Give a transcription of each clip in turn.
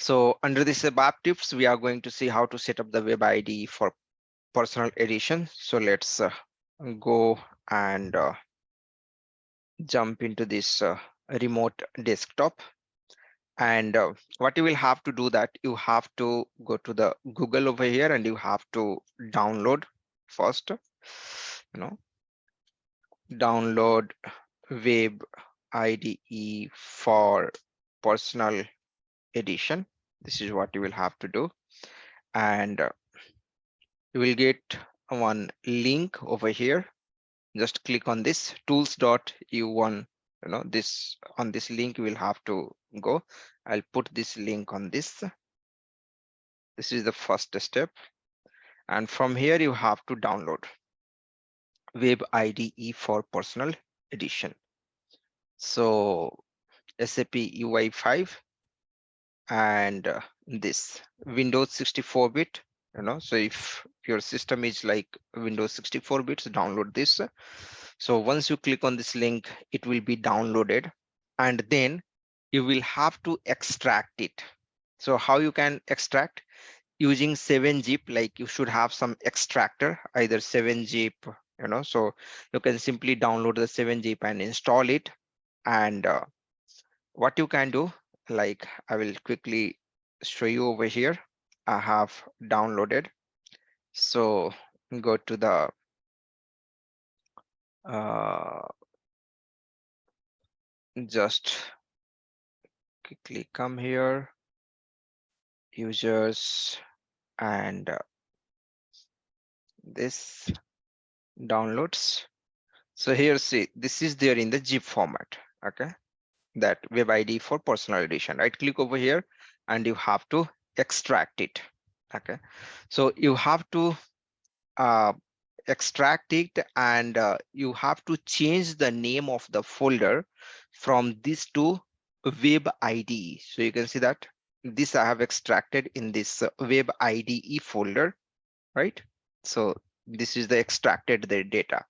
So under this app tips, we are going to see how to set up the web ID for personal edition. So let's go and jump into this remote desktop. And what you will have to do that you have to go to the Google over here and you have to download first, download web IDE for personal edition. This is what you will have to do. And you will get one link over here. Just click on this tools.u1, this on this link you will have to go. I'll put this link on this. This is the first step, and from here you have to download web IDE for personal edition. So SAP UI5 and this Windows 64-bit, so if your system is like Windows 64 bits, download this. So once you click on this link, it will be downloaded, and then you will have to extract it. So how you can extract? Using 7-zip, like you should have some extractor, either 7-zip, so you can simply download the 7-zip and install it. And what you can do, like I will quickly show you over here. I have downloaded. So go to the just quickly come here, users, and this downloads. So here, see, this is there in the zip format. Okay, that web ID for personal edition. Right click over here and you have to extract it. Okay, so you have to extract it, and you have to change the name of the folder from this to web IDE. So you can see that this I have extracted in this web IDE folder, right? So this is the extracted the data.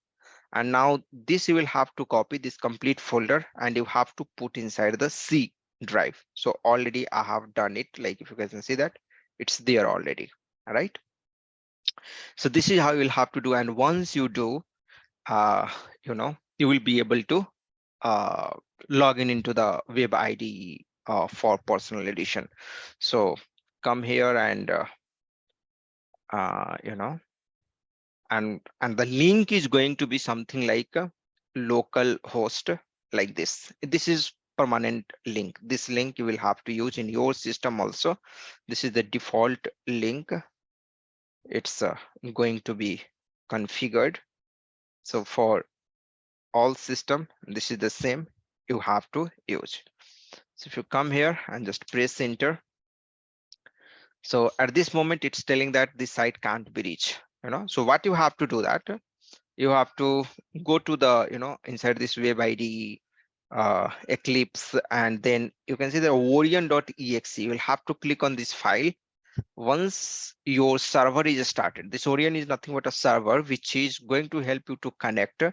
And now this you will have to copy this complete folder and you have to put inside the C drive. So already I have done it. Like if you guys can see that it's there already. All right. So this is how you will have to do. And once you do, you will be able to log in into the web ID for personal edition. So come here and and the link is going to be something like a local host, like this. This is permanent link. This link you will have to use in your system also. This is the default link. It's going to be configured. So for all system, this is the same you have to use. So if you come here and just press enter, so at this moment it's telling that this site can't be reached. So what you have to do that you have to go to the inside this web ID Eclipse, and then you can see the orion.exe. You will have to click on this file. Once your server is started, this Orion is nothing but a server which is going to help you to connect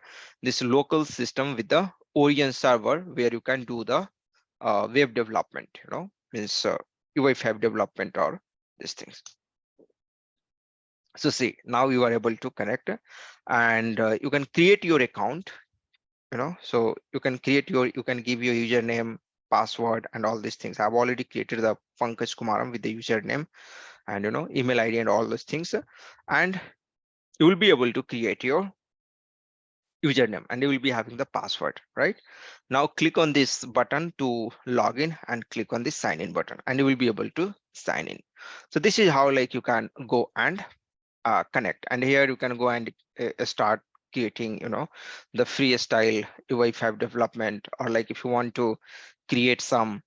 this local system with the Orion server, where you can do the web development, means UI5 development or these things. So see, now you are able to connect, and you can create your account. So you can you can give your username, password, and all these things. I've already created the Pankaj Kumaram with the username and email ID and all those things, and you will be able to create your username and you will be having the password. Right now click on this button to log in and click on this sign in button and you will be able to sign in. So this is how like you can go and connect, and here you can go and start creating the freestyle UI5 development, or like if you want to create some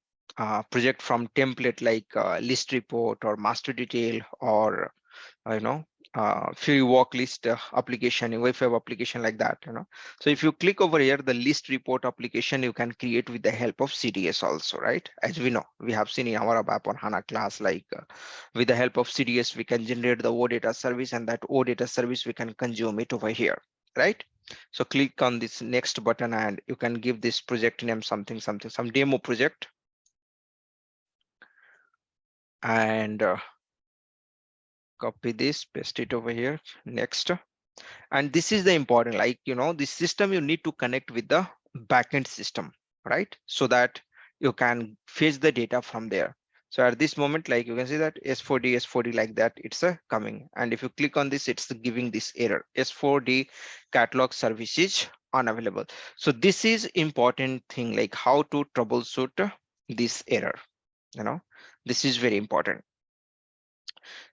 project from template like list report or master detail, or free work list application, UI5 application, like that. So if you click over here, the list report application you can create with the help of CDS also, right? As we know, we have seen in our app on HANA class, like with the help of CDS we can generate the OData service, and that OData service we can consume it over here, right? So click on this next button and you can give this project name something, some demo project. and copy this, paste it over here. Next. And this is the important, like, this system you need to connect with the backend system, right? So that you can fetch the data from there. So at this moment, like you can see that S4D like that, it's coming. And if you click on this, it's giving this error, S4D catalog service is unavailable. So this is important thing, like how to troubleshoot this error, this is very important.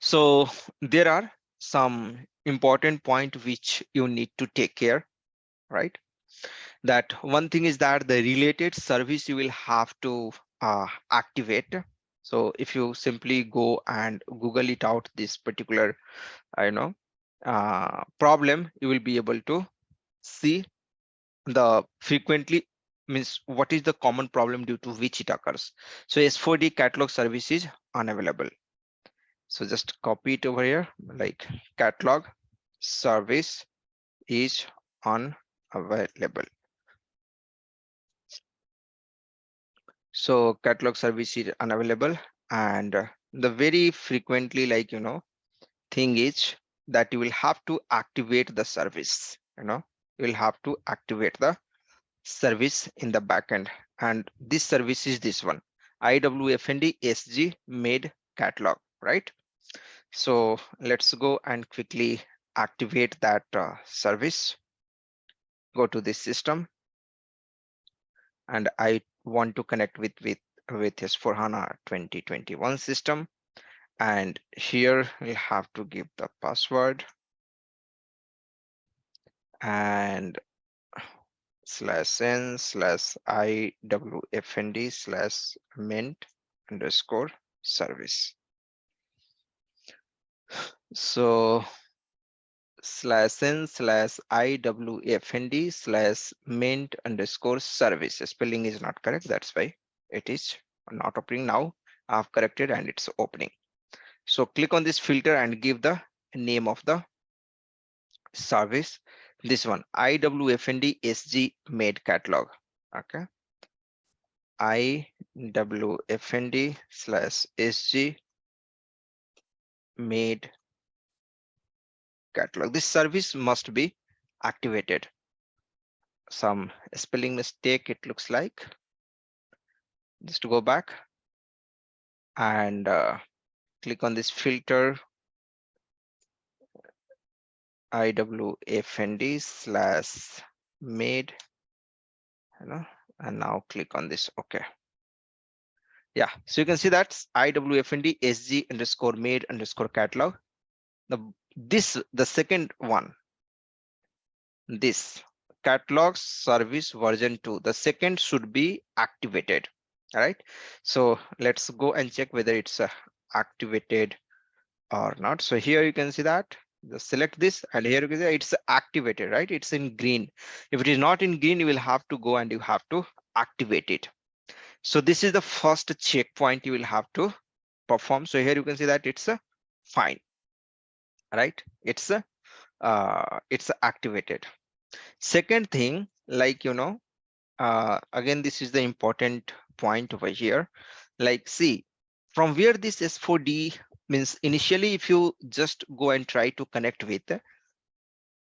So there are some important point which you need to take care, right? That one thing is that the related service you will have to activate. So if you simply go and Google it out, this particular, problem, you will be able to see the frequently means what is the common problem due to which it occurs. So S4D catalog service is unavailable. So just copy it over here, like catalog service is unavailable. So catalog service is unavailable, and the very frequently, like, thing is that you will have to activate the service, you will have to activate the service in the backend. And this service is this one, IWFND SG made catalog, right? So let's go and quickly activate that service. Go to this system, and I want to connect with S4HANA 2021 system. And here we'll have to give the password and /n/iwfnd/mint underscore service. So /n/iwfnd/mint underscore service. Spelling is not correct, that's why it is not opening. Now I've corrected and it's opening. So click on this filter and give the name of the service, this one, IWFND SG made catalog. Okay, IWFND/SG made catalog. This service must be activated. Some spelling mistake, it looks like. Just to go back and click on this filter, IWFND/made, and now click on this. Okay. Yeah, so you can see that's IWFND SG underscore made underscore catalog. The second one, this catalog service version 2, the second should be activated. All right, so let's go and check whether it's activated or not. So here you can see that, just select this, and here you can see it's activated, right? It's in green. If it is not in green, you will have to go and you have to activate it. So this is the first checkpoint you will have to perform. So here you can see that it's fine, right? It's activated. Second thing, like, again, this is the important point over here. Like, see, from where this S4D means, initially, if you just go and try to connect with,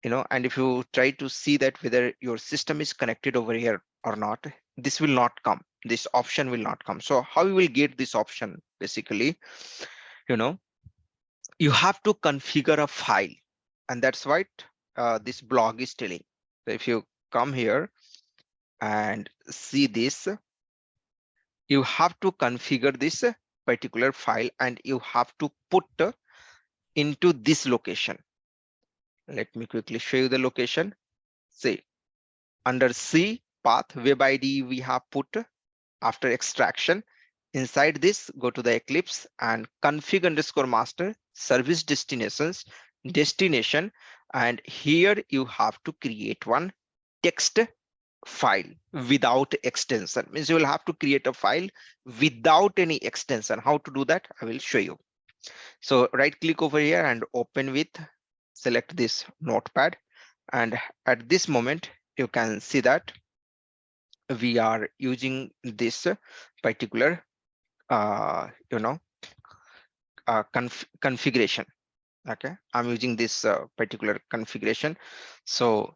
and if you try to see that whether your system is connected over here or not, this will not come. This option will not come. So how you will get this option? Basically, you have to configure a file, and that's what this blog is telling. So if you come here and see this, you have to configure this particular file, and you have to put into this location. Let me quickly show you the location. See, under C path web ID we have put after extraction. Inside this, go to the Eclipse and config underscore master service destination, and here you have to create one text file without extension. Means you will have to create a file without any extension. How to do that, I will show you. So right click over here and open with, select this notepad, and at this moment you can see that we are using this particular configuration. Okay, I'm using this particular configuration. So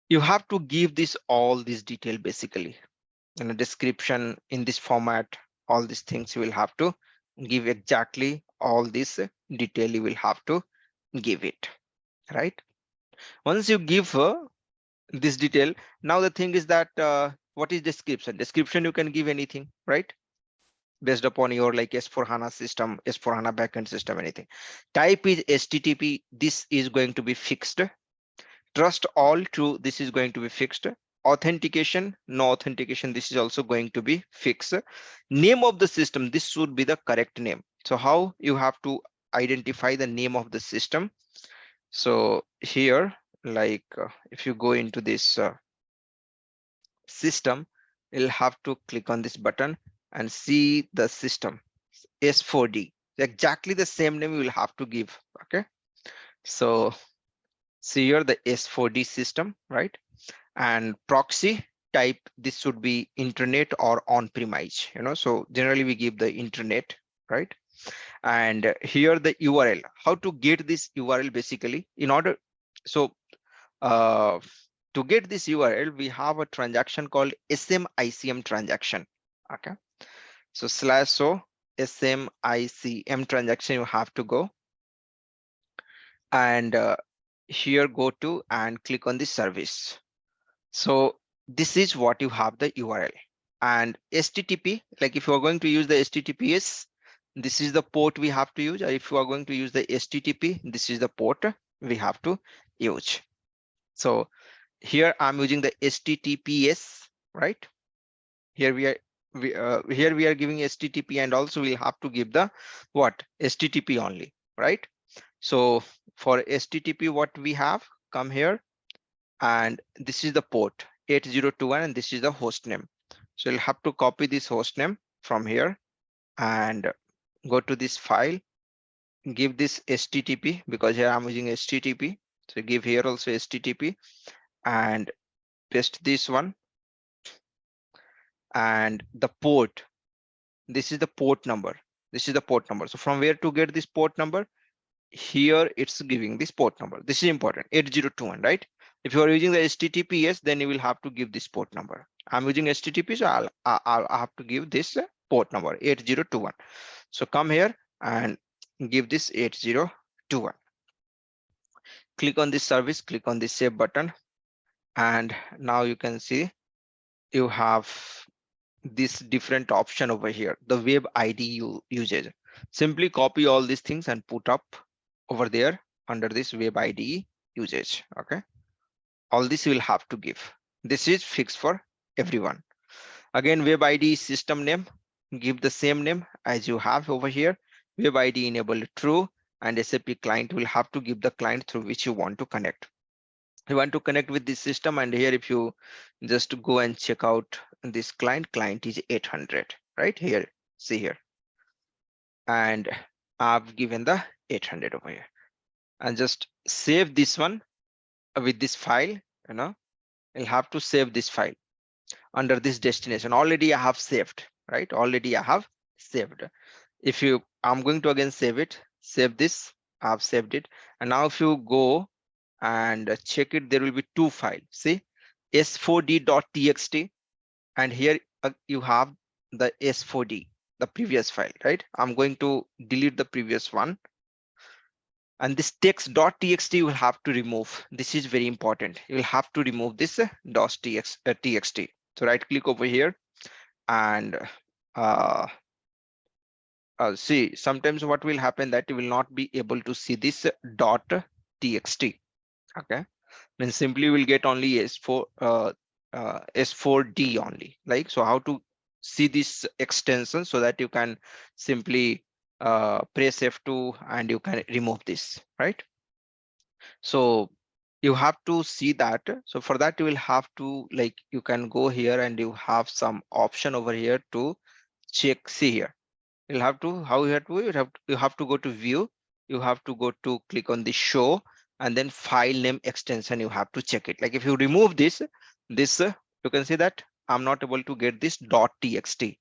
you have to give this all this detail basically in a description in this format. All these things you will have to give exactly all this detail you will have to give it, right? Once you give this detail, now the thing is that what is description? You can give anything, right? Based upon your like S4 HANA system, S4 HANA backend system, anything. Type is HTTP, this is going to be fixed. Trust all true, this is going to be fixed. Authentication, no authentication, this is also going to be fixed. Name of the system, this should be the correct name. So how you have to identify the name of the system? So here, like if you go into this system, you'll have to click on this button and see the system S4D. Exactly the same name you will have to give. Okay, so see here the S4D system, right? And proxy type, this should be internet or on-premise, you know, so generally we give the internet, right? And here the URL, how to get this URL basically in order. So uh, to get this URL, we have a transaction called SMICM transaction. Okay, so /o SMICM transaction, you have to go and here go to and click on the service. So this is what you have the URL. And HTTP, like if you are going to use the HTTPS, this is the port we have to use. Or if you are going to use the HTTP, this is the port we have to use. So here I'm using the HTTPS, right? Here we are giving HTTP, and also we'll have to give the what HTTP only, right? So for HTTP, what we have, come here, and this is the port 8021, and this is the host name. So you'll have to copy this host name from here and go to this file, give this HTTP, because here I'm using HTTP. So give here also HTTP and paste this one, and the port, this is the port number. This is the port number. So from where to get this port number? Here it's giving this port number. This is important, 8021, right? If you are using the HTTPS, then you will have to give this port number. I'm using HTTP, so I'll have to give this port number 8021. So come here and give this 8021. Click on this service, click on this save button, and now you can see you have this different option over here, the web ID usage. Simply copy all these things and put up over there under this web ID usage. Okay, all this you will have to give. This is fixed for everyone. Again, web ID system name, give the same name as you have over here. Web ID enabled true, and SAP client will have to give the client through which you want to connect. You want to connect with this system, and here if you just go and check out this client is 800, right here, see here, and I've given the 800 over here, and just save this one with this file. You know, you'll have to save this file under this destination. Already I have saved, right? Already I have saved. If you, I'm going to again save it, save this, I've saved it. And now if you go and check it, there will be two files. See, s4d.txt, and here you have the s4d, the previous file, right? I'm going to delete the previous one, and this text.txt you will have to remove. This is very important. You will have to remove this .txt. So right click over here and see, sometimes what will happen that you will not be able to see this .txt. Okay, then simply we'll get only S4D only. Like, so how to see this extension so that you can simply press F2 and you can remove this, right? So you have to see that. So for that you will have to, like, you can go here and you have some option over here to check. See here, you'll have to, how you have to, you have to go to view, you have to go to click on the show, and then file name extension, you have to check it. Like if you remove this you can see that I'm not able to get this .txt,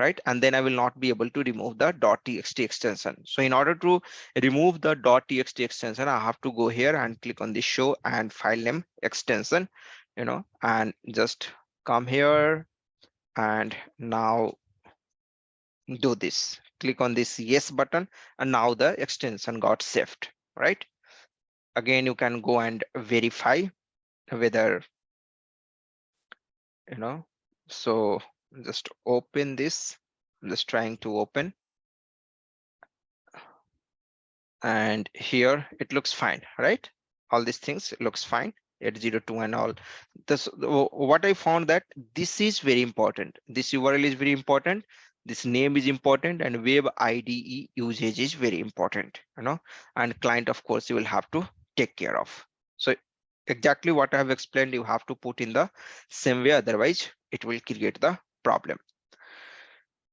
right? And then I will not be able to remove the .txt extension. So in order to remove the .txt extension, I have to go here and click on the show and file name extension, and just come here and now do this. Click on this yes button, and now the extension got saved, right? Again, you can go and verify whether, you know, so just open this. I'm just trying to open, and here it looks fine, right? All these things looks fine, 802 and all this. What I found that this is very important, this URL is very important, this name is important, and web IDE usage is very important, and client, of course, you will have to take care of. So exactly what I have explained, you have to put in the same way, otherwise it will create the problem.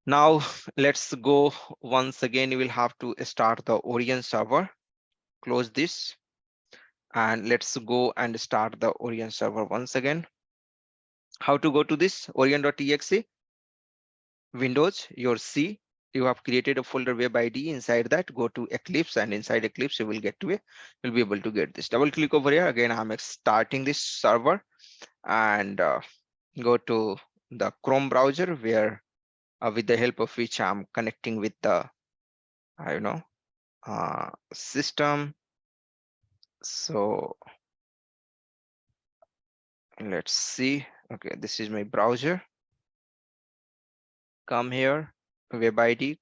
Now let's go once again. You will have to start the Origin server, close this, and let's go and start the Origin server once again. How to go to this origin.exe? Windows, your C, you have created a folder web ID. Inside that, go to Eclipse, and inside Eclipse, you will get to you'll be able to get this. Double click over here. Again, I'm starting this server, and go to the Chrome browser, where with the help of which I'm connecting with the system. So let's see. Okay, this is my browser. Come here, web ID,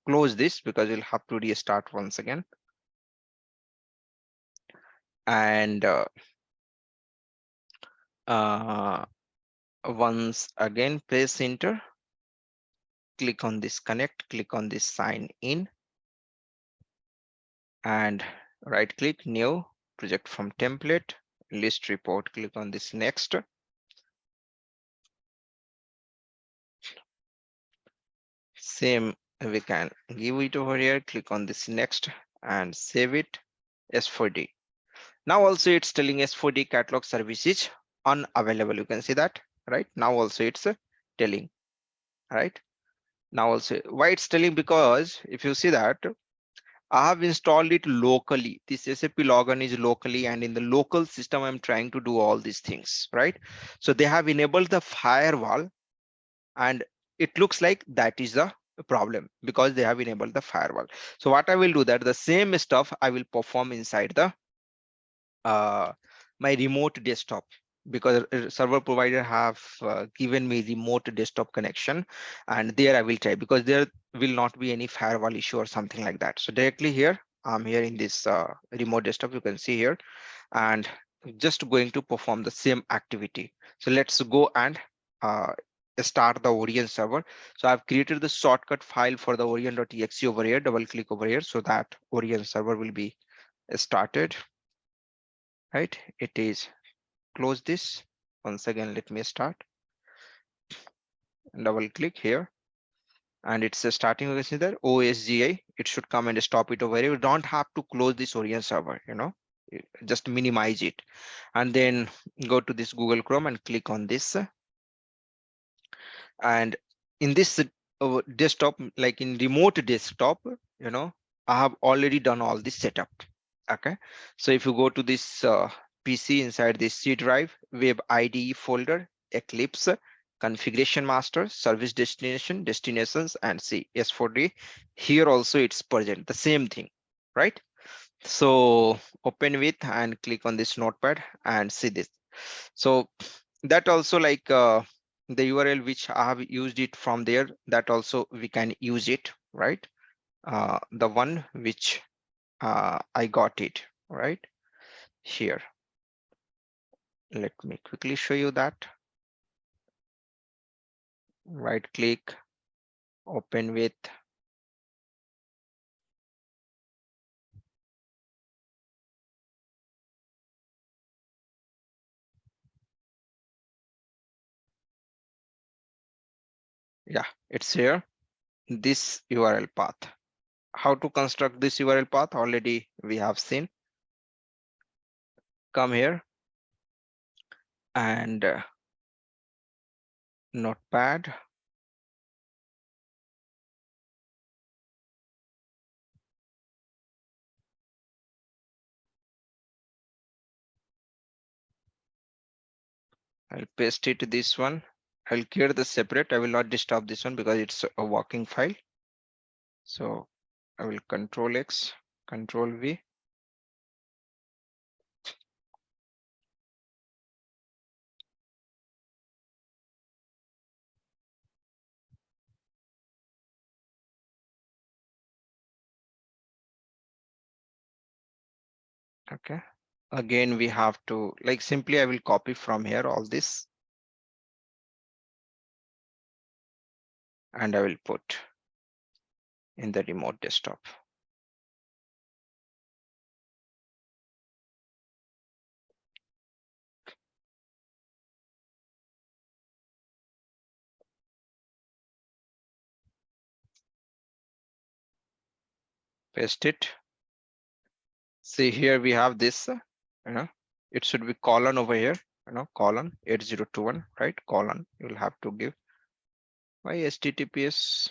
close this because you'll have to restart once again. And once again, press enter, click on this connect, click on this sign in, and right click, new project from template, list report, click on this next. Same, we can give it over here, click on this next and save it, S4D. Now also it's telling S4D catalog service is unavailable. You can see that, right? Now also it's telling, right? Now also, why it's telling? Because if you see that, I have installed it locally. This SAP login is locally, and in the local system, I'm trying to do all these things, right? So they have enabled the firewall, and it looks like that is the problem because they have enabled the firewall. So what I will do, that the same stuff I will perform inside the my remote desktop, because server provider have given me remote desktop connection, and there I will try, because there will not be any firewall issue or something like that. So directly here, I'm here in this remote desktop, you can see here, and just going to perform the same activity. So let's go and uh, start the Origin server. So I've created the shortcut file for the origin.exe over here. Double click over here so that Origin server will be started. Right, it is. Close this once again. Let me start. Double click here, and it's starting. You can see there OSGI. It should come and stop it over here. You don't have to close this Origin server. Just minimize it, and then go to this Google Chrome and click on this. And in this desktop, like in remote desktop, I have already done all this setup. Okay, so if you go to this PC, inside this C drive, web IDE folder, Eclipse, configuration master, service destination, destinations, and see S4D. Here also it's present, the same thing, right? So open with and click on this notepad and see this. So that also, like the URL which I have used it from there, that also we can use it, right? The one which I got it right here. Let me quickly show you that. Right click, open with, yeah, it's here, this URL path. How to construct this URL path already we have seen. Come here and notepad, I'll paste it to this one. I'll clear the separate. I will not disturb this one because it's a working file. So I will Control X, Control V. Okay. Again, we have to like simply I will copy from here all this and I will put in the remote desktop. Paste it. See here we have this, it should be colon over here, colon 8021, right? Colon, you will have to give why HTTPS.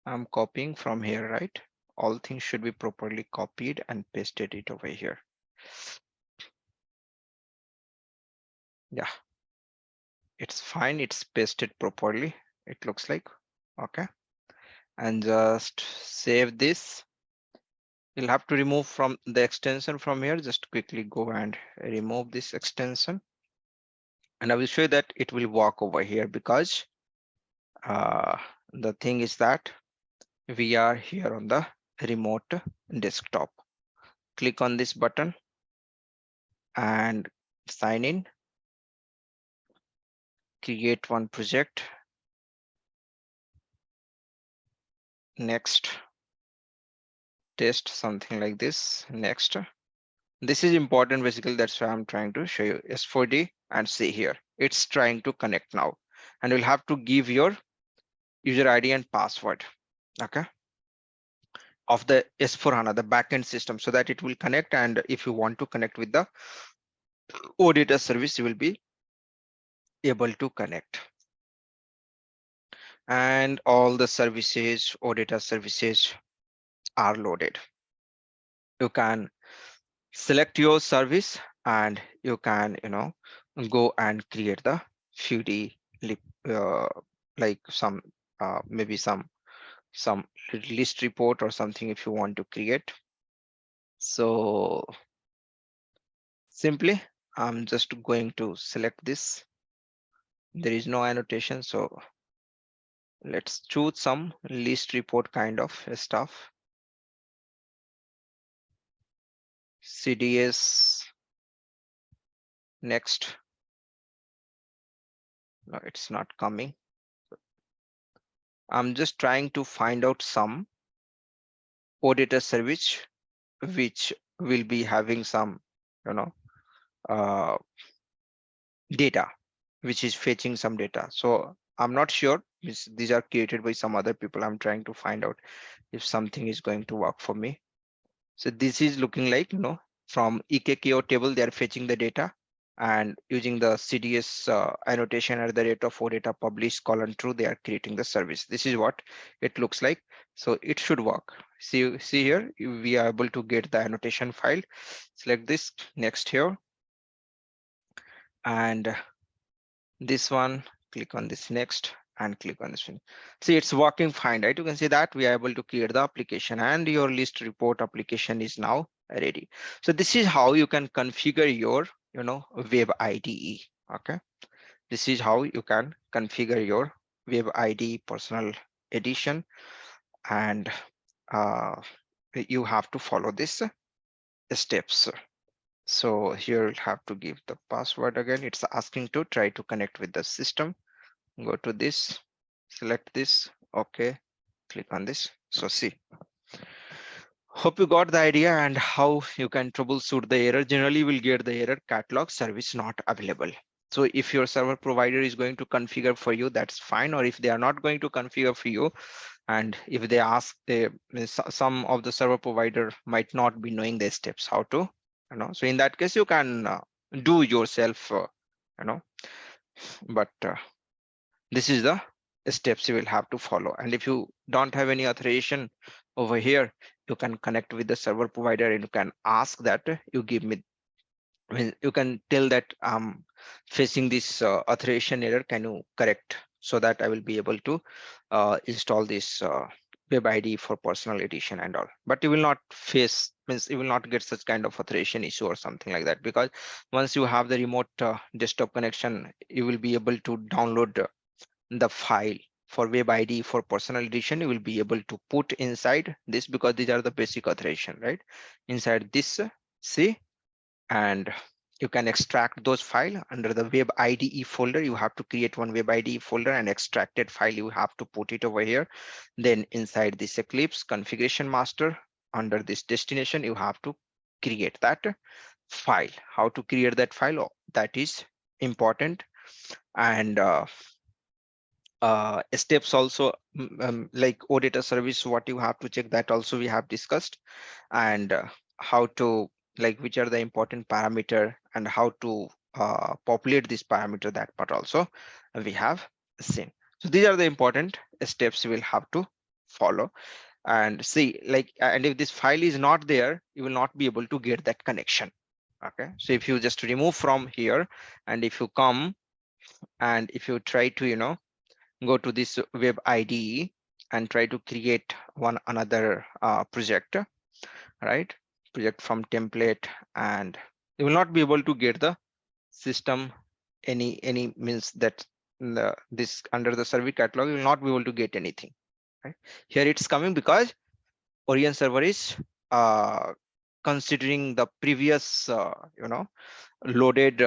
I'm copying from here, right? All things should be properly copied and pasted it over here. Yeah, it's fine. It's pasted properly. It looks like, okay. And just save this. You'll have to remove from the extension from here. Just quickly go and remove this extension. And I will show you that it will work over here because the thing is that we are here on the remote desktop. Click on this button and sign in. Create one project. Next. Test something like this. Next. This is important basically. That's why I'm trying to show you S4D and see here. It's trying to connect now. And you'll have to give your user ID and password. Okay. Of the S4HANA, the backend system, so that it will connect. And if you want to connect with the OData service, you will be able to connect. And all the services, OData services are loaded. You can select your service and you can, go and create the FUD, uh, like some, maybe some list report or something if you want to create. So simply, I'm just going to select this. There is no annotation, so let's choose some list report kind of stuff. CDS. Next. No, it's not coming. I'm just trying to find out some OData service which will be having some, uh, data, which is fetching some data. So I'm not sure these are created by some other people. I'm trying to find out if something is going to work for me. So this is looking like, from EKKO table, they are fetching the data and using the CDS annotation at the rate of OData published colon true, they are creating the service. This is what it looks like. So it should work. See here, we are able to get the annotation file. Select this, next here. And this one, click on this next and click on this one. See, it's working fine, right? You can see that we are able to create the application and your list report application is now ready. So this is how you can configure your, web IDE. Okay. This is how you can configure your web IDE personal edition, and you have to follow this steps. So here you'll have to give the password again. It's asking to try to connect with the system. Go to this, select this, okay, click on this. So see, hope you got the idea and how you can troubleshoot the error. Generally, you will get the error catalog service not available. So if your server provider is going to configure for you, that's fine. Or if they are not going to configure for you, and if they ask, some of the server provider might not be knowing the steps how to, so in that case, you can do yourself, but this is the steps you will have to follow. And if you don't have any authorization over here, you can connect with the server provider and you can ask that you give me I mean, you can tell that I'm facing this authorization error. Can you correct so that I will be able to install this web ID for personal edition and all. But you will not face, means you will not get such kind of authorization issue or something like that, because once you have the remote desktop connection, you will be able to download the file for web ID for personal edition. You will be able to put inside this, because these are the basic authorization, right? Inside this C, and you can extract those file under the web IDE folder. You have to create one web IDE folder, and extracted file you have to put it over here. Then inside this Eclipse configuration master, under this destination, you have to create that file. How to create that file? Oh, that is important. And steps also, like OData service, what you have to check, that also we have discussed. And how to, like, which are the important parameter, and how to populate this parameter, that part also we have seen. So these are the important steps you will have to follow. And see, like, and if this file is not there, you will not be able to get that connection. Okay, so if you just remove from here, and if you come, and if you try to, go to this web IDE and try to create one another project, right? Project from template, and you will not be able to get the system any means that this under the service catalog, you will not be able to get anything, right? Here it's coming because Orion server is considering the previous loaded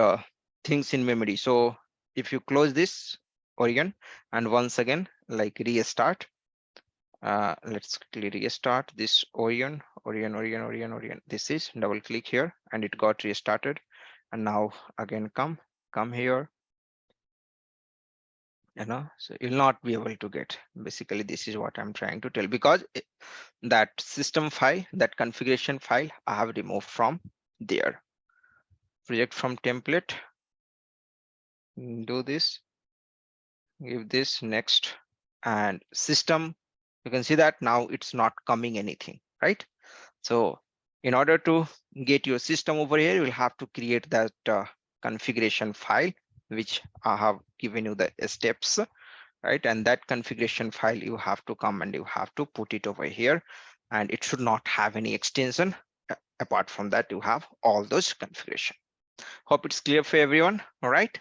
things in memory. So if you close this Orion and once again like restart, let's quickly restart this Orion. This is double click here and it got restarted. And now again come here, so you'll not be able to get. Basically, this is what I'm trying to tell, because that system file, that configuration file, I have removed from there. Project from template, do this, give this next, and system. You can see that now it's not coming anything, right? So in order to get your system over here, you will have to create that configuration file, which I have given you the steps, right? And that configuration file, you have to come and you have to put it over here, and it should not have any extension. Apart from that, you have all those configuration. Hope it's clear for everyone. All right.